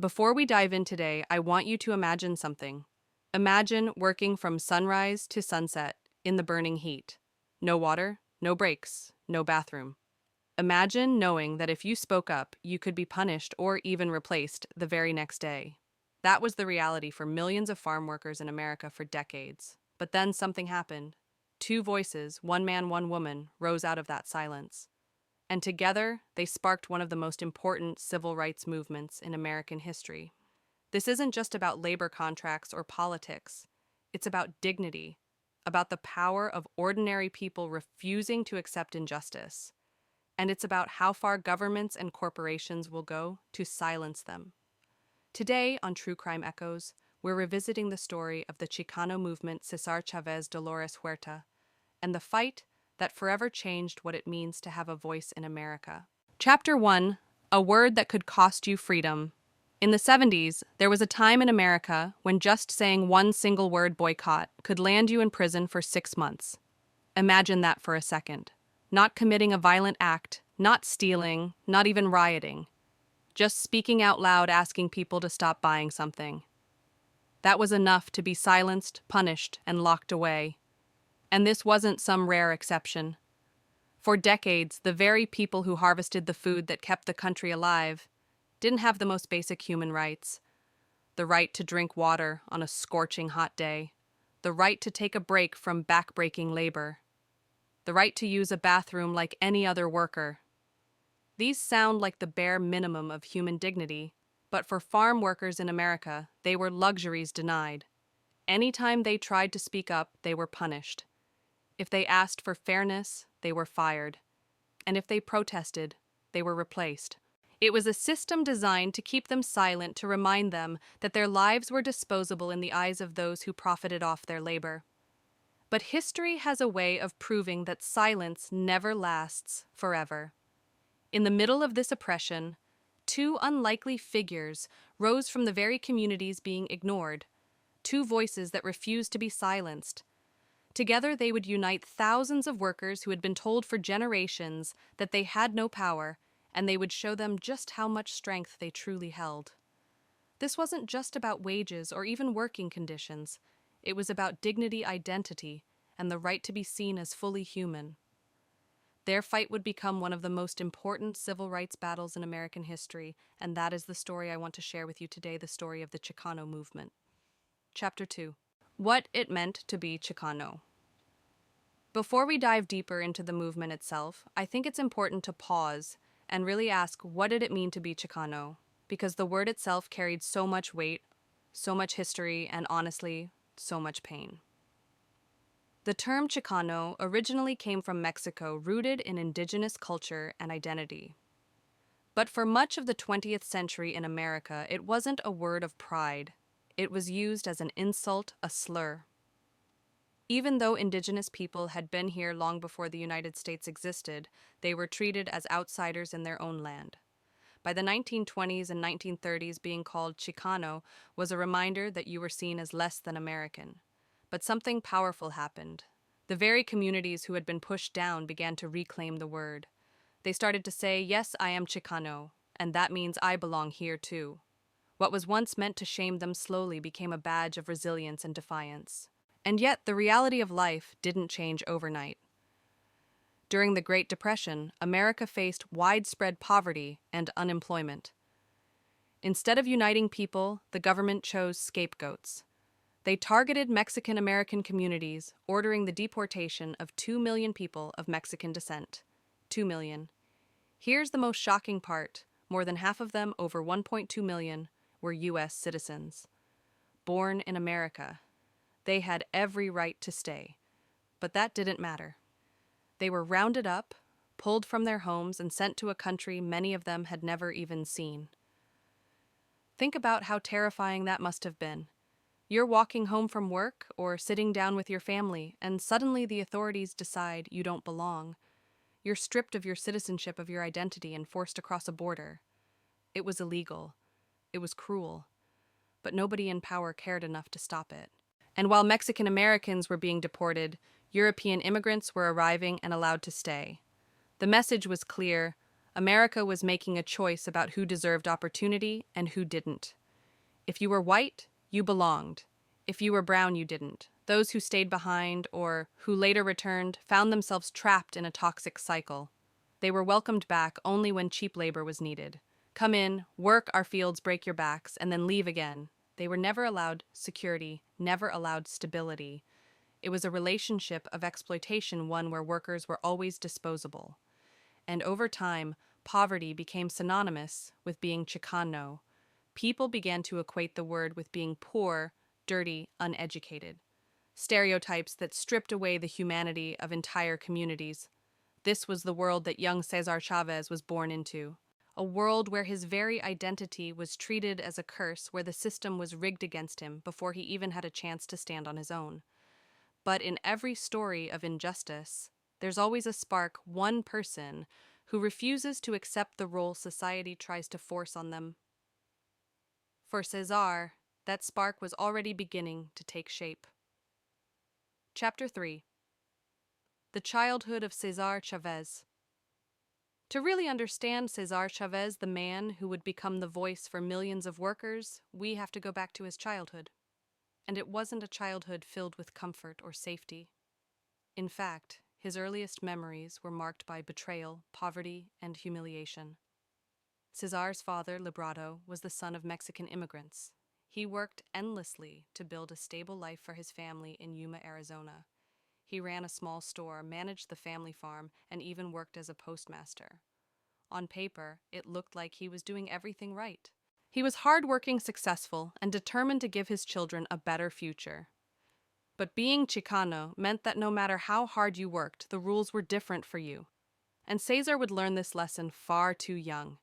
Before we dive in today, I want you to imagine something. Imagine working from sunrise to sunset in the burning heat. No water, no breaks, no bathroom. Imagine knowing that if you spoke up, you could be punished or even replaced the very next day. That was the reality for millions of farm workers in America for decades. But then something happened. Two voices, one man, one woman, rose out of that silence. And together, they sparked one of the most important civil rights movements in American history. This isn't just about labor contracts or politics. It's about dignity, about the power of ordinary people refusing to accept injustice. And it's about how far governments and corporations will go to silence them. Today on True Crime Echoes, we're revisiting the story of the Chicano Movement Cesar Chavez Dolores Huerta and the fight that forever changed what it means to have a voice in America. Chapter 1, A Word That Could Cost You Freedom. In the 70s, there was a time in America when just saying one single word, boycott, could land you in prison for 6 months. Imagine that for a second. Not committing a violent act, not stealing, not even rioting. Just speaking out loud asking people to stop buying something. That was enough to be silenced, punished, and locked away. And this wasn't some rare exception. For decades, the very people who harvested the food that kept the country alive didn't have the most basic human rights. The right to drink water on a scorching hot day. The right to take a break from back-breaking labor. The right to use a bathroom like any other worker. These sound like the bare minimum of human dignity, but for farm workers in America, they were luxuries denied. Anytime they tried to speak up, they were punished. If they asked for fairness, they were fired. And if they protested, they were replaced. It was a system designed to keep them silent, to remind them that their lives were disposable in the eyes of those who profited off their labor. But history has a way of proving that silence never lasts forever. In the middle of this oppression, two unlikely figures rose from the very communities being ignored, two voices that refused to be silenced. Together they would unite thousands of workers who had been told for generations that they had no power, and they would show them just how much strength they truly held. This wasn't just about wages or even working conditions. It was about dignity, identity, and the right to be seen as fully human. Their fight would become one of the most important civil rights battles in American history, and that is the story I want to share with you today, the story of the Chicano Movement. Chapter 2. What it meant to be Chicano. Before we dive deeper into the movement itself, I think it's important to pause and really ask, what did it mean to be Chicano? Because the word itself carried so much weight, so much history, and honestly, so much pain. The term Chicano originally came from Mexico, rooted in indigenous culture and identity. But for much of the 20th century in America, it wasn't a word of pride. It was used as an insult, a slur. Even though indigenous people had been here long before the United States existed, they were treated as outsiders in their own land. By the 1920s and 1930s, being called Chicano was a reminder that you were seen as less than American. But something powerful happened. The very communities who had been pushed down began to reclaim the word. They started to say, yes, I am Chicano, and that means I belong here too. What was once meant to shame them slowly became a badge of resilience and defiance. And yet, the reality of life didn't change overnight. During the Great Depression, America faced widespread poverty and unemployment. Instead of uniting people, the government chose scapegoats. They targeted Mexican-American communities, ordering the deportation of 2 million people of Mexican descent. 2 million. Here's the most shocking part. More than half of them, over 1.2 million, were U.S. citizens. Born in America. They had every right to stay. But that didn't matter. They were rounded up, pulled from their homes, and sent to a country many of them had never even seen. Think about how terrifying that must have been. You're walking home from work or sitting down with your family, and suddenly the authorities decide you don't belong. You're stripped of your citizenship, of your identity, and forced across a border. It was illegal. It was cruel. But nobody in power cared enough to stop it. And while Mexican Americans were being deported, European immigrants were arriving and allowed to stay. The message was clear: America was making a choice about who deserved opportunity and who didn't. If you were white, you belonged. If you were brown, you didn't. Those who stayed behind, or who later returned, found themselves trapped in a toxic cycle. They were welcomed back only when cheap labor was needed. Come in, work our fields, break your backs, and then leave again. They were never allowed security, never allowed stability. It was a relationship of exploitation, one where workers were always disposable. And over time, poverty became synonymous with being Chicano. People began to equate the word with being poor, dirty, uneducated. Stereotypes that stripped away the humanity of entire communities. This was the world that young Cesar Chavez was born into. A world where his very identity was treated as a curse, where the system was rigged against him before he even had a chance to stand on his own. But in every story of injustice, there's always a spark, one person who refuses to accept the role society tries to force on them. For Cesar, that spark was already beginning to take shape. Chapter 3. The Childhood of Cesar Chavez. To really understand Cesar Chavez, the man who would become the voice for millions of workers, we have to go back to his childhood. And it wasn't a childhood filled with comfort or safety. In fact, his earliest memories were marked by betrayal, poverty, and humiliation. Cesar's father, Librado, was the son of Mexican immigrants. He worked endlessly to build a stable life for his family in Yuma, Arizona. He ran a small store, managed the family farm, and even worked as a postmaster. On paper, it looked like he was doing everything right. He was hardworking, successful, and determined to give his children a better future. But being Chicano meant that no matter how hard you worked, the rules were different for you. And Cesar would learn this lesson far too young.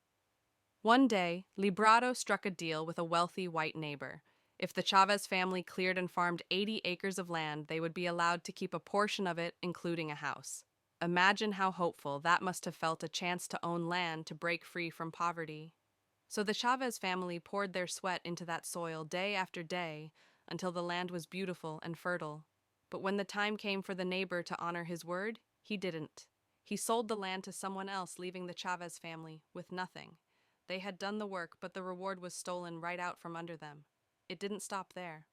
One day, Librado struck a deal with a wealthy white neighbor. If the Chavez family cleared and farmed 80 acres of land, they would be allowed to keep a portion of it, including a house. Imagine how hopeful that must have felt, a chance to own land to break free from poverty. So the Chavez family poured their sweat into that soil day after day until the land was beautiful and fertile. But when the time came for the neighbor to honor his word, he didn't. He sold the land to someone else, leaving the Chavez family with nothing. They had done the work, but the reward was stolen right out from under them. It didn't stop there.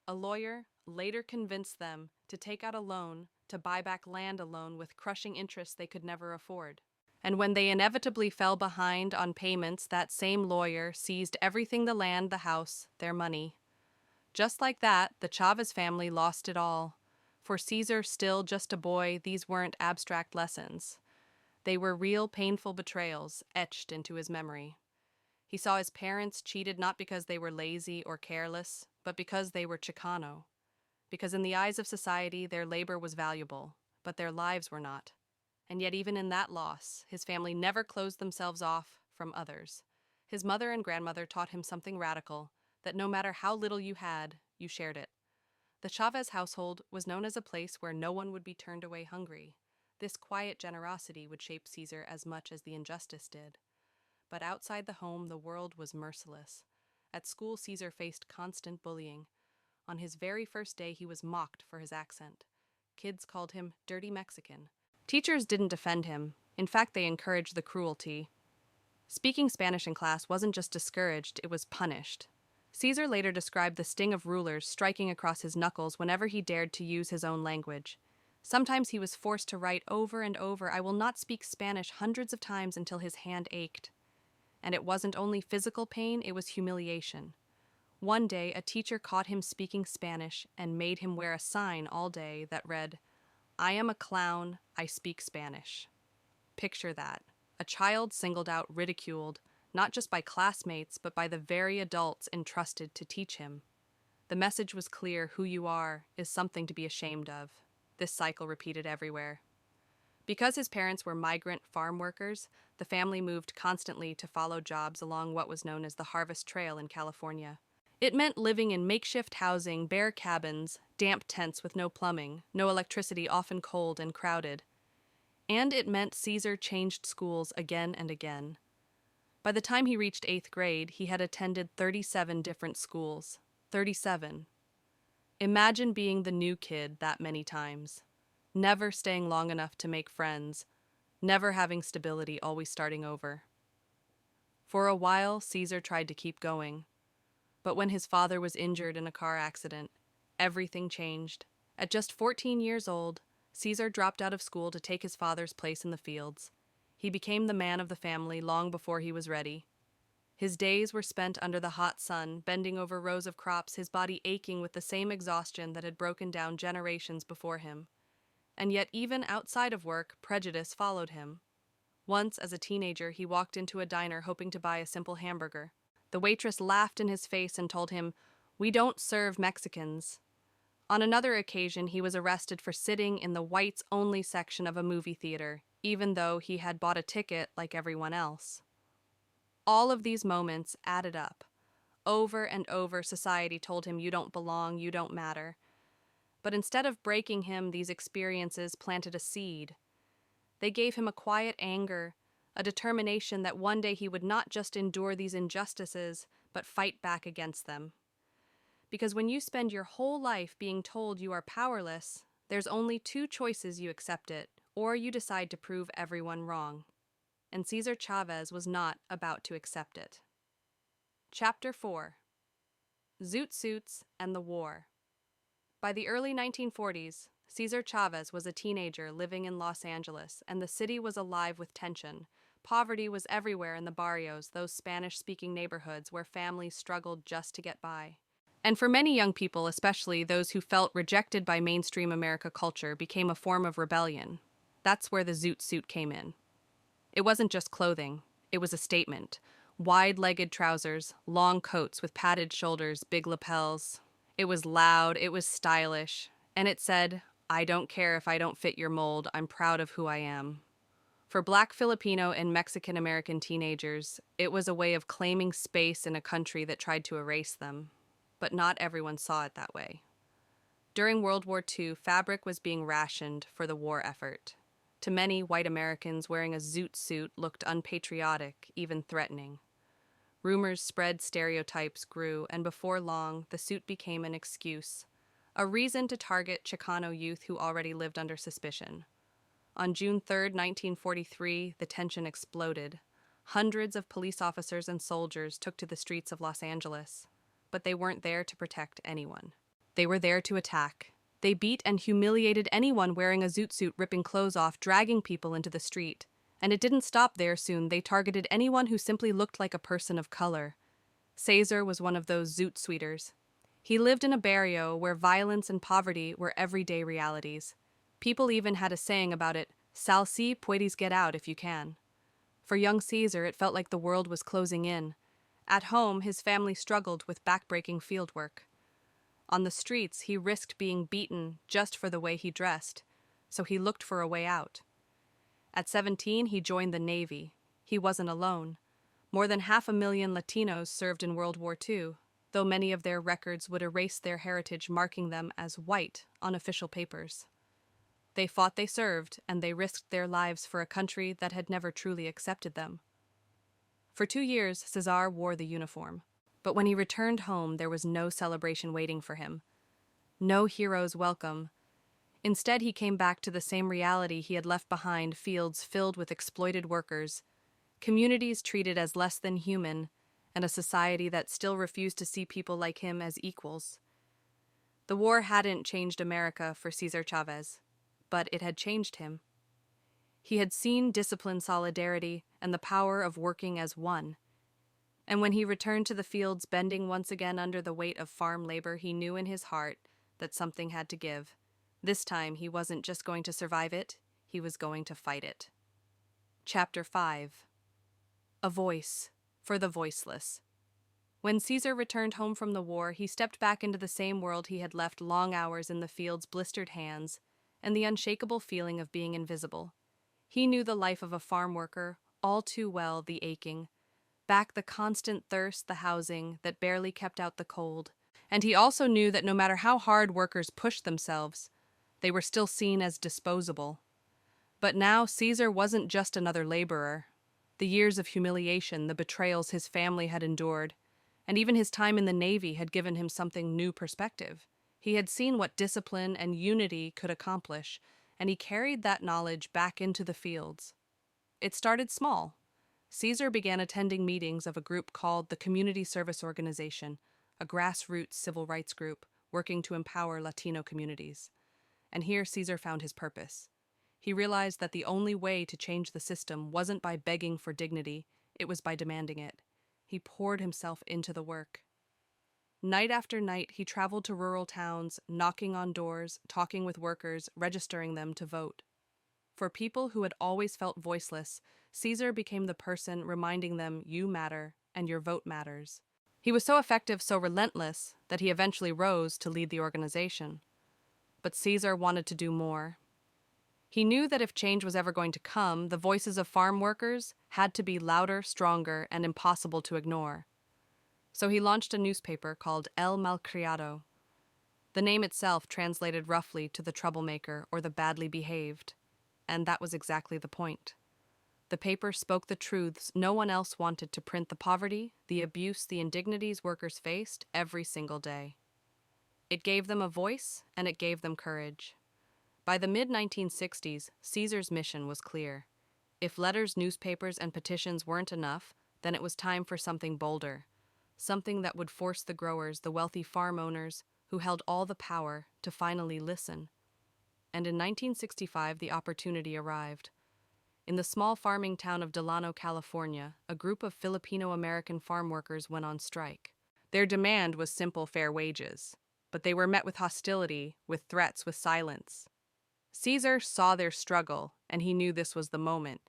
A lawyer later convinced them to take out a loan to buy back land, a loan with crushing interest they could never afford. And when they inevitably fell behind on payments, that same lawyer seized everything: the land, the house, their money. Just like that, the Chavez family lost it all. For Cesar, still just a boy, these weren't abstract lessons. They were real, painful betrayals etched into his memory. He saw his parents cheated not because they were lazy or careless, but because they were Chicano. Because in the eyes of society, their labor was valuable, but their lives were not. And yet even in that loss, his family never closed themselves off from others. His mother and grandmother taught him something radical, that no matter how little you had, you shared it. The Chavez household was known as a place where no one would be turned away hungry. This quiet generosity would shape Cesar as much as the injustice did. But outside the home, the world was merciless. At school, Cesar faced constant bullying. On his very first day, he was mocked for his accent. Kids called him dirty Mexican. Teachers didn't defend him. In fact, they encouraged the cruelty. Speaking Spanish in class wasn't just discouraged, it was punished. Cesar later described the sting of rulers striking across his knuckles whenever he dared to use his own language. Sometimes he was forced to write over and over, "I will not speak Spanish," hundreds of times until his hand ached. And it wasn't only physical pain, it was humiliation. One day, a teacher caught him speaking Spanish and made him wear a sign all day that read, "I am a clown, I speak Spanish." Picture that. A child singled out, ridiculed, not just by classmates, but by the very adults entrusted to teach him. The message was clear: who you are is something to be ashamed of. This cycle repeated everywhere. Because his parents were migrant farm workers, the family moved constantly to follow jobs along what was known as the Harvest Trail in California. It meant living in makeshift housing, bare cabins, damp tents with no plumbing, no electricity, often cold and crowded. And it meant Cesar changed schools again and again. By the time he reached 8th grade, he had attended 37 different schools. 37. Imagine being the new kid that many times. Never staying long enough to make friends. never having stability, always starting over. For a while, Caesar tried to keep going. But when his father was injured in a car accident, everything changed. At just 14 years old, Caesar dropped out of school to take his father's place in the fields. He became the man of the family long before he was ready. His days were spent under the hot sun, bending over rows of crops, his body aching with the same exhaustion that had broken down generations before him. And yet, even outside of work, prejudice followed him. Once, as a teenager, he walked into a diner hoping to buy a simple hamburger. The waitress laughed in his face and told him, "We don't serve Mexicans." On another occasion, he was arrested for sitting in the whites-only section of a movie theater, even though he had bought a ticket like everyone else. All of these moments added up. Over and over, society told him, "You don't belong, you don't matter." But instead of breaking him, these experiences planted a seed. They gave him a quiet anger, a determination that one day he would not just endure these injustices, but fight back against them. Because when you spend your whole life being told you are powerless, there's only two choices: you accept it, or you decide to prove everyone wrong. And Cesar Chavez was not about to accept it. Chapter 4. Zoot Suits and the War. By the early 1940s, Cesar Chavez was a teenager living in Los Angeles, and the city was alive with tension. Poverty was everywhere in the barrios, those Spanish-speaking neighborhoods where families struggled just to get by. And for many young people, especially those who felt rejected by mainstream America culture, became a form of rebellion. That's where the Zoot suit came in. It wasn't just clothing, it was a statement. Wide-legged trousers, long coats with padded shoulders, big lapels. It was loud, it was stylish, and it said, "I don't care if I don't fit your mold, I'm proud of who I am." For Black, Filipino, and Mexican American teenagers, it was a way of claiming space in a country that tried to erase them. But not everyone saw it that way. During World War II, fabric was being rationed for the war effort. To many white Americans, wearing a Zoot suit looked unpatriotic, even threatening. Rumors spread, stereotypes grew, and before long, the suit became an excuse, a reason to target Chicano youth who already lived under suspicion. On June 3, 1943, the tension exploded. Hundreds of police officers and soldiers took to the streets of Los Angeles. But they weren't there to protect anyone. They were there to attack. They beat and humiliated anyone wearing a Zoot suit, ripping clothes off, dragging people into the street. And it didn't stop there soon. They targeted anyone who simply looked like a person of color. Cesar was one of those Zoot suiters. He lived in a barrio where violence and poverty were everyday realities. People even had a saying about it, "Sal si, puedes get out if you can." For young Cesar, it felt like the world was closing in. At home, his family struggled with backbreaking fieldwork. On the streets, he risked being beaten just for the way he dressed, so he looked for a way out. At 17, he joined the Navy. He wasn't alone. More than 500,000 Latinos served in World War II, though many of their records would erase their heritage, marking them as white on official papers. They fought, they served, and they risked their lives for a country that had never truly accepted them. For 2 years, Cesar wore the uniform. But when he returned home, there was no celebration waiting for him. No hero's welcome. Instead, he came back to the same reality he had left behind: fields filled with exploited workers, communities treated as less than human, and a society that still refused to see people like him as equals. The war hadn't changed America for Cesar Chavez, but it had changed him. He had seen discipline, solidarity, and the power of working as one. And when he returned to the fields, bending once again under the weight of farm labor, he knew in his heart that something had to give. This time, he wasn't just going to survive it, he was going to fight it. Chapter 5. A Voice for the Voiceless. When Cesar returned home from the war, he stepped back into the same world he had left: long hours in the fields, blistered hands, and the unshakable feeling of being invisible. He knew the life of a farm worker all too well: the aching, back the constant thirst, the housing that barely kept out the cold. And he also knew that no matter how hard workers pushed themselves, they were still seen as disposable. But now Cesar wasn't just another laborer. The years of humiliation, the betrayals his family had endured, and even his time in the Navy had given him something new: perspective. He had seen what discipline and unity could accomplish, and he carried that knowledge back into the fields. It started small. Cesar began attending meetings of a group called the Community Service Organization, a grassroots civil rights group working to empower Latino communities. And here Cesar found his purpose. He realized that the only way to change the system wasn't by begging for dignity, it was by demanding it. He poured himself into the work. Night after night, he traveled to rural towns, knocking on doors, talking with workers, registering them to vote. For people who had always felt voiceless, Cesar became the person reminding them you matter and your vote matters. He was so effective, so relentless, that he eventually rose to lead the organization. But Cesar wanted to do more. He knew that if change was ever going to come, the voices of farm workers had to be louder, stronger, and impossible to ignore. So he launched a newspaper called El Malcriado. The name itself translated roughly to the troublemaker or the badly behaved, and that was exactly the point. The paper spoke the truths no one else wanted to print: the poverty, the abuse, the indignities workers faced every single day. It gave them a voice, and it gave them courage. By the mid-1960s, Cesar's mission was clear. If letters, newspapers, and petitions weren't enough, then it was time for something bolder. Something that would force the growers, the wealthy farm owners, who held all the power, to finally listen. And in 1965, the opportunity arrived. In the small farming town of Delano, California, a group of Filipino-American farm workers went on strike. Their demand was simple, fair wages, but they were met with hostility, with threats, with silence. Cesar saw their struggle, and he knew this was the moment.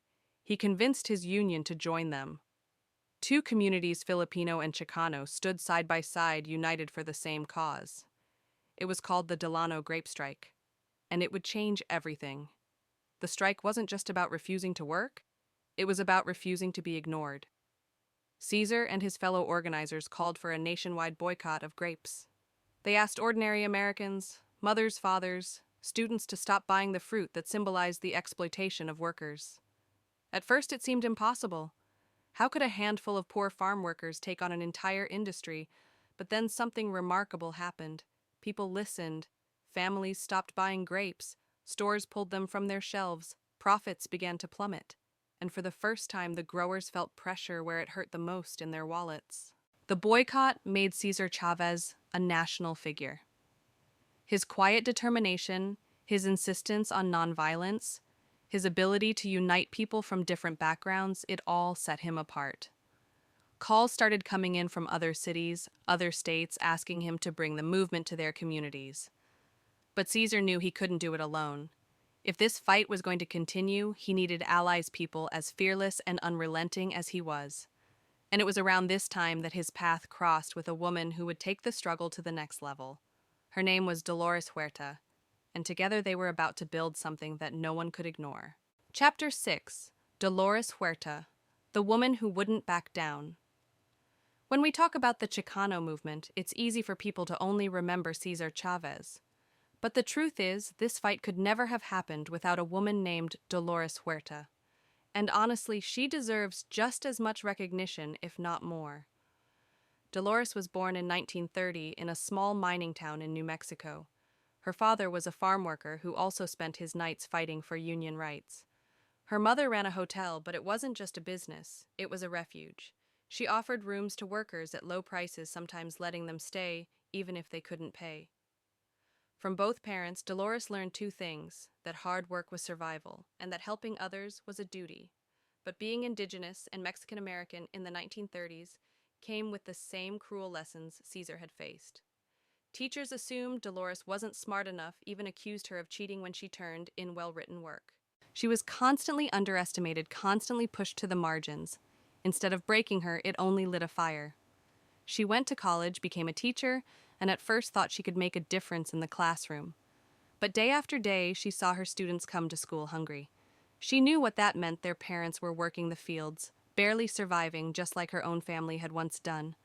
He convinced his union to join them. Two communities, Filipino and Chicano, stood side by side, united for the same cause. It was called the Delano Grape Strike, and it would change everything. The strike wasn't just about refusing to work, it was about refusing to be ignored. Cesar and his fellow organizers called for a nationwide boycott of grapes. They asked ordinary Americans, mothers, fathers, students to stop buying the fruit that symbolized the exploitation of workers. At first it seemed impossible. How could a handful of poor farm workers take on an entire industry? But then something remarkable happened. People listened. Families stopped buying grapes. Stores pulled them from their shelves. Profits began to plummet. And for the first time, the growers felt pressure where it hurt the most, in their wallets. The boycott made Cesar Chavez a national figure. His quiet determination, his insistence on nonviolence, his ability to unite people from different backgrounds, it all set him apart. Calls started coming in from other cities, other states, asking him to bring the movement to their communities. But Cesar knew he couldn't do it alone. If this fight was going to continue, he needed allies, people as fearless and unrelenting as he was. And it was around this time that his path crossed with a woman who would take the struggle to the next level. Her name was Dolores Huerta, and together they were about to build something that no one could ignore. Chapter 6: Dolores Huerta, the woman who wouldn't back down. When we talk about the Chicano movement, it's easy for people to only remember Cesar Chavez. But the truth is, this fight could never have happened without a woman named Dolores Huerta. And honestly, she deserves just as much recognition, if not more. Dolores was born in 1930 in a small mining town in New Mexico. Her father was a farm worker who also spent his nights fighting for union rights. Her mother ran a hotel, but it wasn't just a business, it was a refuge. She offered rooms to workers at low prices, sometimes letting them stay, even if they couldn't pay. From both parents, Dolores learned two things: that hard work was survival, and that helping others was a duty. But being indigenous and Mexican American in the 1930s came with the same cruel lessons Cesar had faced. Teachers assumed Dolores wasn't smart enough, even accused her of cheating when she turned in well-written work. She was constantly underestimated, constantly pushed to the margins. Instead of breaking her, it only lit a fire. She went to college, became a teacher, and at first thought she could make a difference in the classroom. But day after day, she saw her students come to school hungry. She knew what that meant: their parents were working the fields, barely surviving, just like her own family had once done.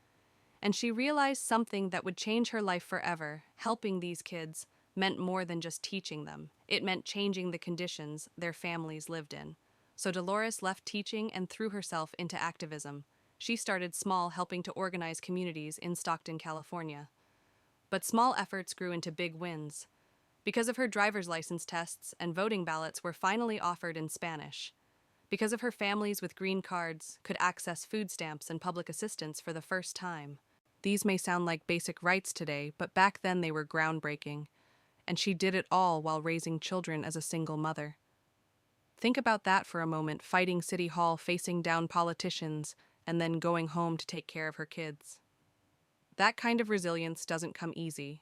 And she realized something that would change her life forever. Helping these kids meant more than just teaching them. It meant changing the conditions their families lived in. So Dolores left teaching and threw herself into activism. She started small, helping to organize communities in Stockton, California. But small efforts grew into big wins. Because of her driver's license tests and voting ballots were finally offered in Spanish. because of her families with green cards could access food stamps and public assistance for the first time. These may sound like basic rights today, but back then they were groundbreaking, and she did it all while raising children as a single mother. Think about that for a moment, fighting City Hall, facing down politicians, and then going home to take care of her kids. That kind of resilience doesn't come easy.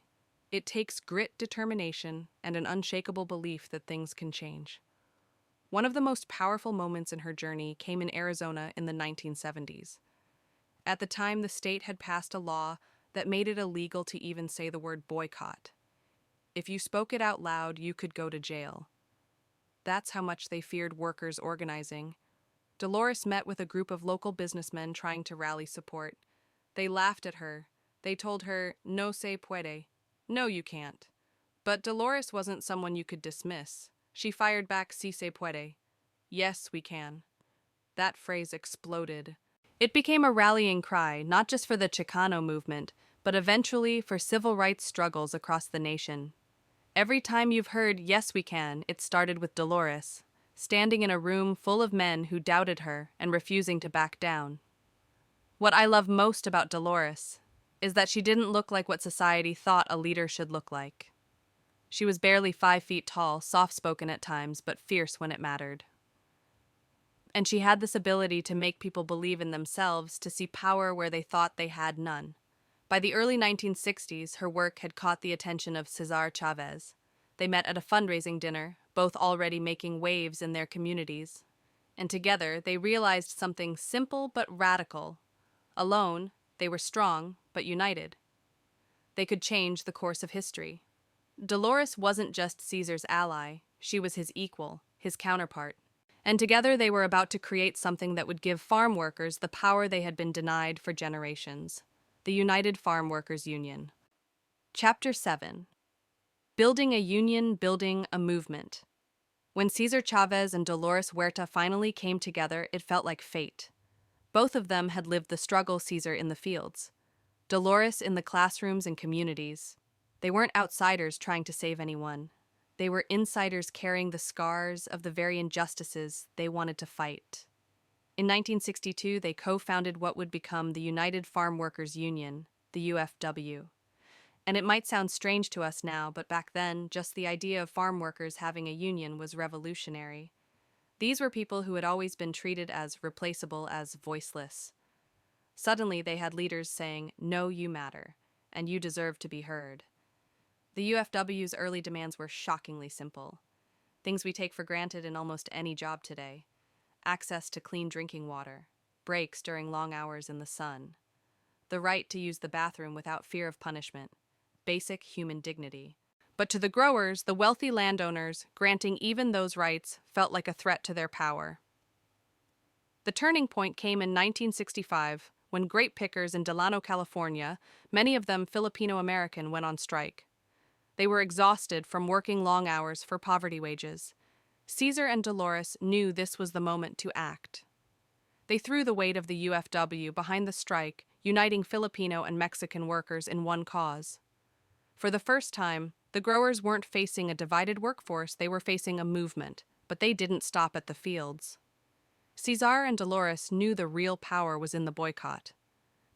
It takes grit, determination, and an unshakable belief that things can change. One of the most powerful moments in her journey came in Arizona in the 1970s. At the time, the state had passed a law that made it illegal to even say the word boycott. If you spoke it out loud, you could go to jail. That's how much they feared workers organizing. Dolores met with a group of local businessmen trying to rally support. They laughed at her. They told her, "No se puede." No, you can't. But Dolores wasn't someone you could dismiss. She fired back, "Si se puede." Yes, we can. That phrase exploded. It became a rallying cry, not just for the Chicano movement, but eventually for civil rights struggles across the nation. Every time you've heard, "Yes, we can," it started with Dolores, standing in a room full of men who doubted her and refusing to back down. What I love most about Dolores is that she didn't look like what society thought a leader should look like. She was barely 5 feet tall, soft-spoken at times, but fierce when it mattered. And she had this ability to make people believe in themselves, to see power where they thought they had none. By the early 1960s, her work had caught the attention of Cesar Chavez. They met at a fundraising dinner, both already making waves in their communities. And together, they realized something simple but radical. Alone, they were strong, but united. They could change the course of history. Dolores wasn't just Caesar's ally, she was his equal, his counterpart. And together they were about to create something that would give farm workers the power they had been denied for generations. The United Farm Workers Union. Chapter 7. Building a Union, Building a Movement. When Cesar Chavez and Dolores Huerta finally came together, it felt like fate. Both of them had lived the struggle Cesar in the fields, Dolores in the classrooms and communities. They weren't outsiders trying to save anyone. They were insiders carrying the scars of the very injustices they wanted to fight. In 1962, they co-founded what would become the United Farm Workers Union, the UFW. And it might sound strange to us now, but back then, just the idea of farm workers having a union was revolutionary. These were people who had always been treated as replaceable, as voiceless. Suddenly, they had leaders saying, "No, you matter, and you deserve to be heard." The UFW's early demands were shockingly simple. Things we take for granted in almost any job today. Access to clean drinking water, breaks during long hours in the sun, the right to use the bathroom without fear of punishment, basic human dignity. But to the growers, the wealthy landowners, granting even those rights felt like a threat to their power. The turning point came in 1965 when grape pickers in Delano, California, many of them Filipino-American, went on strike. They were exhausted from working long hours for poverty wages. Cesar and Dolores knew this was the moment to act. They threw the weight of the UFW behind the strike, uniting Filipino and Mexican workers in one cause. For the first time, the growers weren't facing a divided workforce, they were facing a movement, but they didn't stop at the fields. Cesar and Dolores knew the real power was in the boycott.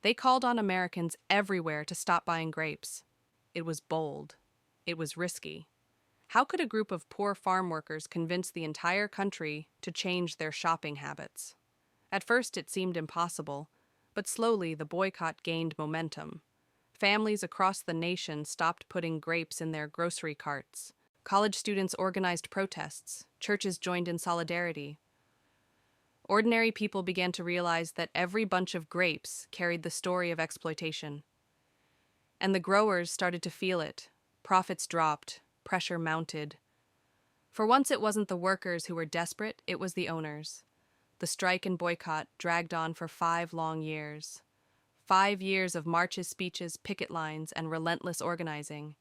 They called on Americans everywhere to stop buying grapes. It was bold. It was risky. How could a group of poor farm workers convince the entire country to change their shopping habits? At first it seemed impossible, but slowly the boycott gained momentum. Families across the nation stopped putting grapes in their grocery carts. College students organized protests. Churches joined in solidarity. Ordinary people began to realize that every bunch of grapes carried the story of exploitation. And the growers started to feel it. Profits dropped. Pressure mounted. For once it wasn't the workers who were desperate, it was the owners. The strike and boycott dragged on for 5 long years. 5 years of marches, speeches, picket lines, and relentless organizing.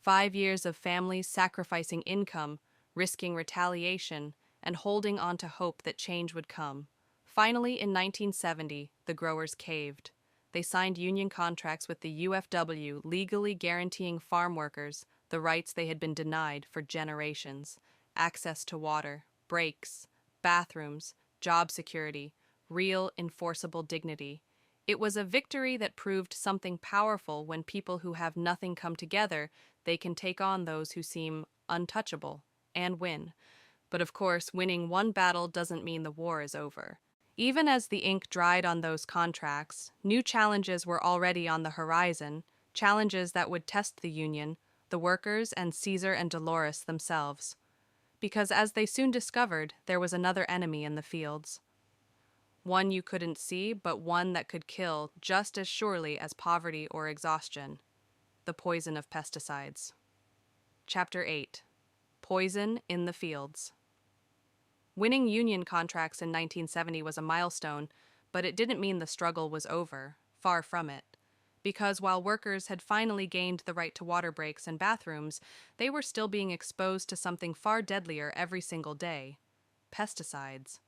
5 years of families sacrificing income, risking retaliation, and holding on to hope that change would come. Finally, in 1970, the growers caved. They signed union contracts with the UFW, legally guaranteeing farm workers the rights they had been denied for generations: access to water, breaks, bathrooms, job security, real enforceable dignity. It was a victory that proved something powerful. When people who have nothing come together, they can take on those who seem untouchable and win. But of course, winning one battle doesn't mean the war is over. Even as the ink dried on those contracts, new challenges were already on the horizon, challenges that would test the Union, the workers, and Cesar and Dolores themselves. Because as they soon discovered, there was another enemy in the fields. One you couldn't see, but one that could kill just as surely as poverty or exhaustion: the poison of pesticides. Chapter 8. Poison in the Fields. Winning union contracts in 1970 was a milestone, but it didn't mean the struggle was over. Far from it. Because while workers had finally gained the right to water breaks and bathrooms, they were still being exposed to something far deadlier every single day: pesticides.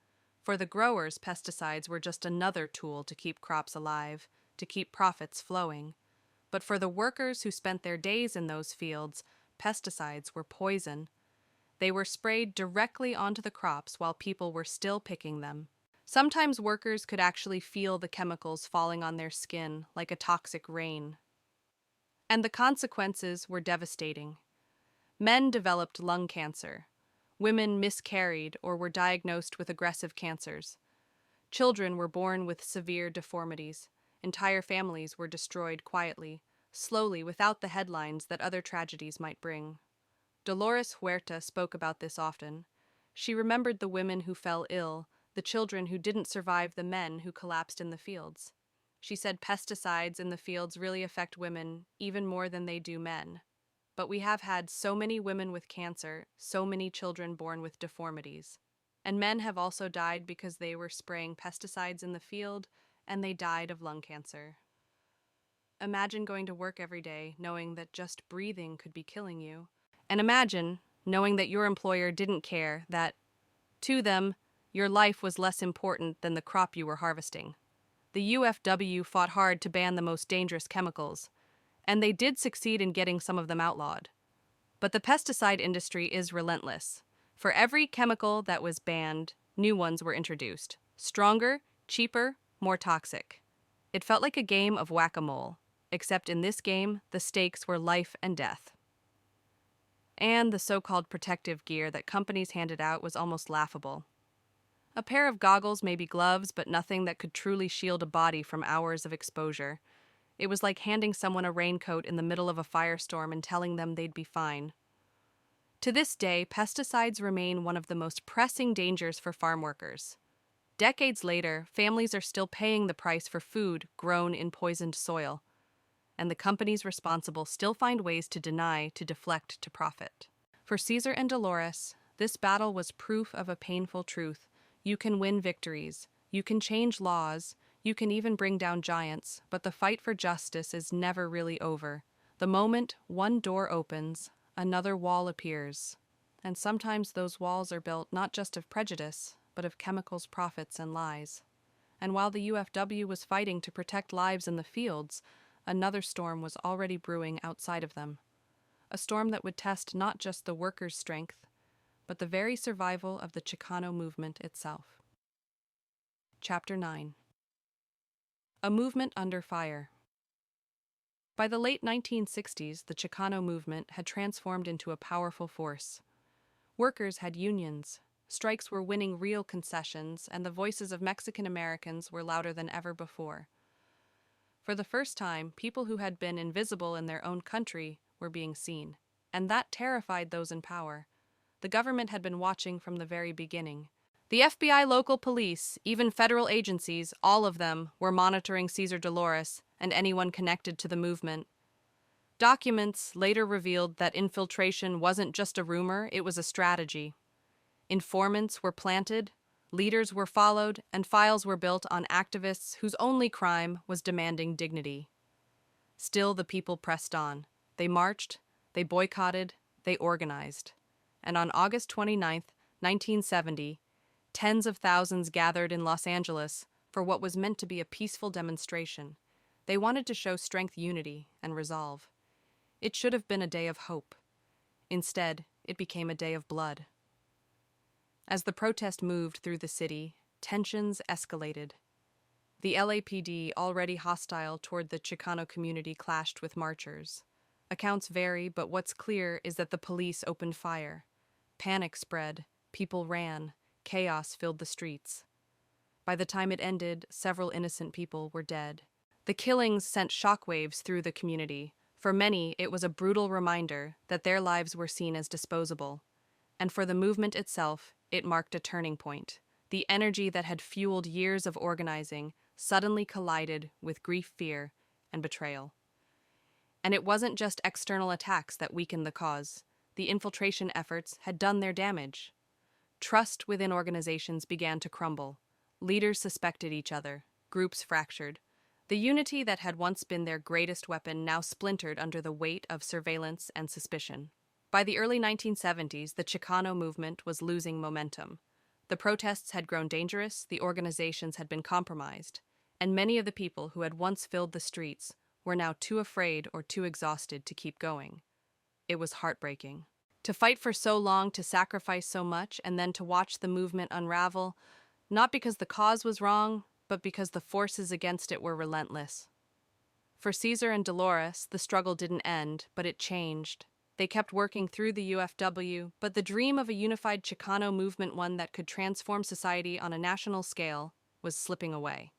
For the growers, pesticides were just another tool to keep crops alive, to keep profits flowing. But for the workers who spent their days in those fields, pesticides were poison. They were sprayed directly onto the crops while people were still picking them. Sometimes workers could actually feel the chemicals falling on their skin like a toxic rain. And the consequences were devastating. Men developed lung cancer. Women miscarried or were diagnosed with aggressive cancers. Children were born with severe deformities. Entire families were destroyed quietly, slowly, without the headlines that other tragedies might bring. Dolores Huerta spoke about this often. She remembered the women who fell ill, the children who didn't survive, the men who collapsed in the fields. She said pesticides in the fields really affect women even more than they do men. But we have had so many women with cancer, so many children born with deformities. And men have also died because they were spraying pesticides in the field, and they died of lung cancer. Imagine going to work every day knowing that just breathing could be killing you. And imagine knowing that your employer didn't care, that, to them, your life was less important than the crop you were harvesting. The UFW fought hard to ban the most dangerous chemicals, and they did succeed in getting some of them outlawed. But the pesticide industry is relentless. For every chemical that was banned, new ones were introduced. Stronger, cheaper, more toxic. It felt like a game of whack-a-mole, except in this game, the stakes were life and death. And the so-called protective gear that companies handed out was almost laughable. A pair of goggles, maybe gloves, but nothing that could truly shield a body from hours of exposure. It was like handing someone a raincoat in the middle of a firestorm and telling them they'd be fine. To this day, pesticides remain one of the most pressing dangers for farm workers. Decades later, families are still paying the price for food grown in poisoned soil, and the companies responsible still find ways to deny, to deflect, to profit. For Cesar and Dolores, this battle was proof of a painful truth. You can win victories, you can change laws, you can even bring down giants, but the fight for justice is never really over. The moment one door opens, another wall appears. And sometimes those walls are built not just of prejudice, but of chemicals, profits, and lies. And while the UFW was fighting to protect lives in the fields, another storm was already brewing outside of them. A storm that would test not just the workers' strength, but the very survival of the Chicano movement itself. Chapter 9. A movement under fire. By the late 1960s, the Chicano movement had transformed into a powerful force. Workers had unions, strikes were winning real concessions, and the voices of Mexican Americans were louder than ever before. For the first time, people who had been invisible in their own country were being seen, and that terrified those in power. The government had been watching from the very beginning. The FBI, local police, even federal agencies, all of them were monitoring Cesar Dolores and anyone connected to the movement. Documents later revealed that infiltration wasn't just a rumor, it was a strategy. Informants were planted, leaders were followed, and files were built on activists whose only crime was demanding dignity. Still, the people pressed on. They marched, they boycotted, they organized. And on August 29, 1970, tens of thousands gathered in Los Angeles for what was meant to be a peaceful demonstration. They wanted to show strength, unity, and resolve. It should have been a day of hope. Instead, it became a day of blood. As the protest moved through the city, tensions escalated. The LAPD, already hostile toward the Chicano community, clashed with marchers. Accounts vary, but what's clear is that the police opened fire. Panic spread, people ran, chaos filled the streets. By the time it ended, several innocent people were dead. The killings sent shockwaves through the community. For many, it was a brutal reminder that their lives were seen as disposable. And for the movement itself, it marked a turning point. The energy that had fueled years of organizing suddenly collided with grief, fear, and betrayal. And it wasn't just external attacks that weakened the cause. The infiltration efforts had done their damage. Trust within organizations began to crumble. Leaders suspected each other. Groups fractured. The unity that had once been their greatest weapon now splintered under the weight of surveillance and suspicion. By the early 1970s, the Chicano movement was losing momentum. The protests had grown dangerous, the organizations had been compromised, and many of the people who had once filled the streets were now too afraid or too exhausted to keep going. It was heartbreaking. To fight for so long, to sacrifice so much, and then to watch the movement unravel, not because the cause was wrong, but because the forces against it were relentless. For Cesar and Dolores, the struggle didn't end, but it changed. They kept working through the UFW, but the dream of a unified Chicano movement, one that could transform society on a national scale, was slipping away.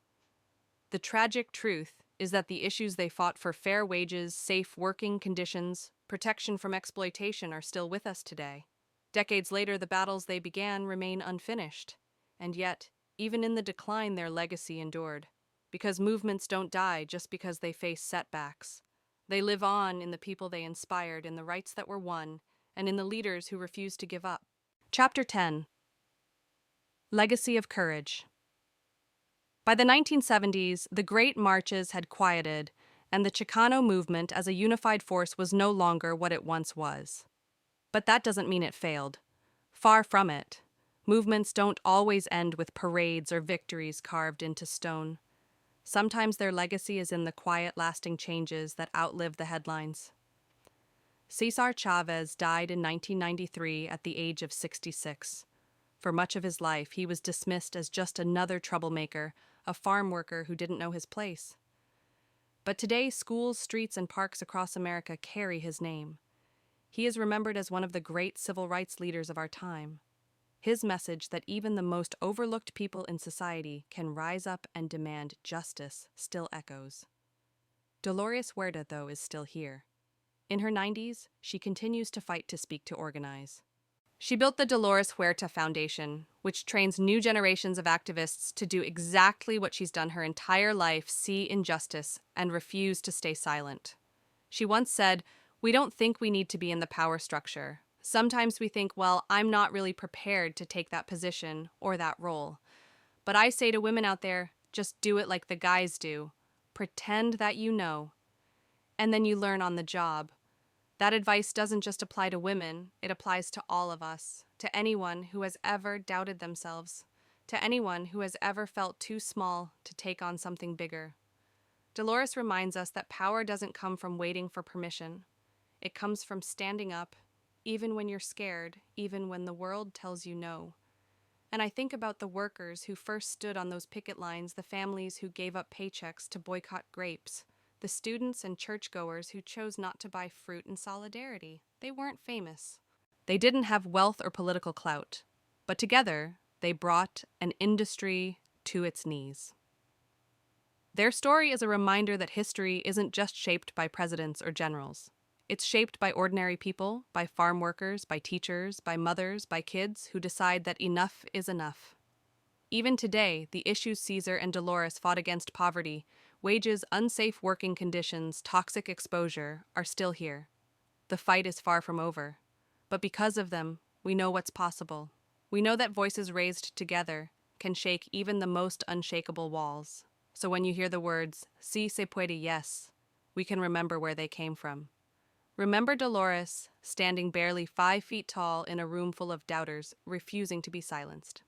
The tragic truth is that the issues they fought for, fair wages, safe working conditions, protection from exploitation, are still with us today. Decades later, the battles they began remain unfinished. And yet, even in the decline, their legacy endured. Because movements don't die just because they face setbacks. They live on in the people they inspired, in the rights that were won, and in the leaders who refused to give up. Chapter 10. Legacy of Courage. By the 1970s, the great marches had quieted, and the Chicano movement as a unified force was no longer what it once was. But that doesn't mean it failed. Far from it. Movements don't always end with parades or victories carved into stone. Sometimes their legacy is in the quiet, lasting changes that outlive the headlines. Cesar Chavez died in 1993 at the age of 66. For much of his life, he was dismissed as just another troublemaker, a farm worker who didn't know his place. But today, schools, streets, and parks across America carry his name. He is remembered as one of the great civil rights leaders of our time. His message that even the most overlooked people in society can rise up and demand justice still echoes. Dolores Huerta, though, is still here. In her 90s, she continues to fight, to speak, to organize. She built the Dolores Huerta Foundation, which trains new generations of activists to do exactly what she's done her entire life: see injustice and refuse to stay silent. She once said, "We don't think we need to be in the power structure. Sometimes we think, well, I'm not really prepared to take that position or that role. But I say to women out there, just do it like the guys do. Pretend that you know. And then you learn on the job." That advice doesn't just apply to women, it applies to all of us, to anyone who has ever doubted themselves, to anyone who has ever felt too small to take on something bigger. Dolores reminds us that power doesn't come from waiting for permission. It comes from standing up, even when you're scared, even when the world tells you no. And I think about the workers who first stood on those picket lines, the families who gave up paychecks to boycott grapes, the students and churchgoers who chose not to buy fruit in solidarity. They weren't famous. They didn't have wealth or political clout, but together they brought an industry to its knees. Their story is a reminder that history isn't just shaped by presidents or generals. It's shaped by ordinary people, by farm workers, by teachers, by mothers, by kids who decide that enough is enough. Even today, the issues Cesar and Dolores fought against, poverty, wages, unsafe working conditions, toxic exposure, are still here. The fight is far from over. But because of them, we know what's possible. We know that voices raised together can shake even the most unshakable walls. So when you hear the words, "Si se puede, yes," we can remember where they came from. Remember Dolores, standing barely 5 feet tall in a room full of doubters, refusing to be silenced.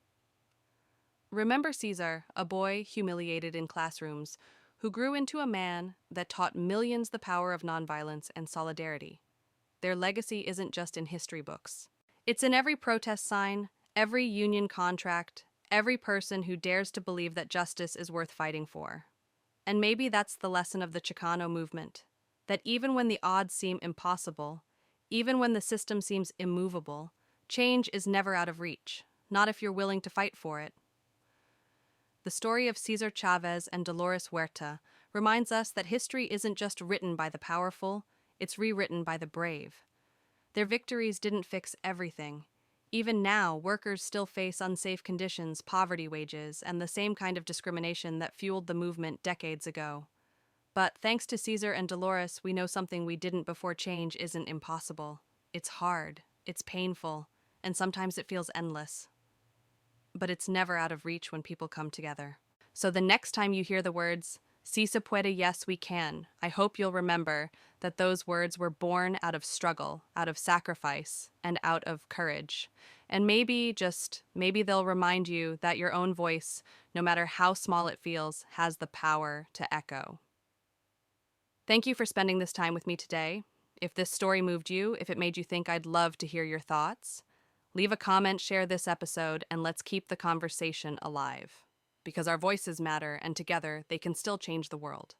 Remember Cesar, a boy humiliated in classrooms, who grew into a man that taught millions the power of nonviolence and solidarity. Their legacy isn't just in history books. It's in every protest sign, every union contract, every person who dares to believe that justice is worth fighting for. And maybe that's the lesson of the Chicano movement, that even when the odds seem impossible, even when the system seems immovable, change is never out of reach, not if you're willing to fight for it. The story of Cesar Chavez and Dolores Huerta reminds us that history isn't just written by the powerful, it's rewritten by the brave. Their victories didn't fix everything. Even now, workers still face unsafe conditions, poverty wages, and the same kind of discrimination that fueled the movement decades ago. But thanks to Cesar and Dolores, we know something we didn't before: change isn't impossible. It's hard, it's painful, and sometimes it feels endless. But it's never out of reach when people come together. So the next time you hear the words, "Si se puede, yes we can," I hope you'll remember that those words were born out of struggle, out of sacrifice, and out of courage. And maybe, just maybe, they'll remind you that your own voice, no matter how small it feels, has the power to echo. Thank you for spending this time with me today. If this story moved you, if it made you think, I'd love to hear your thoughts. Leave a comment, share this episode, and let's keep the conversation alive. Because our voices matter, and together they can still change the world.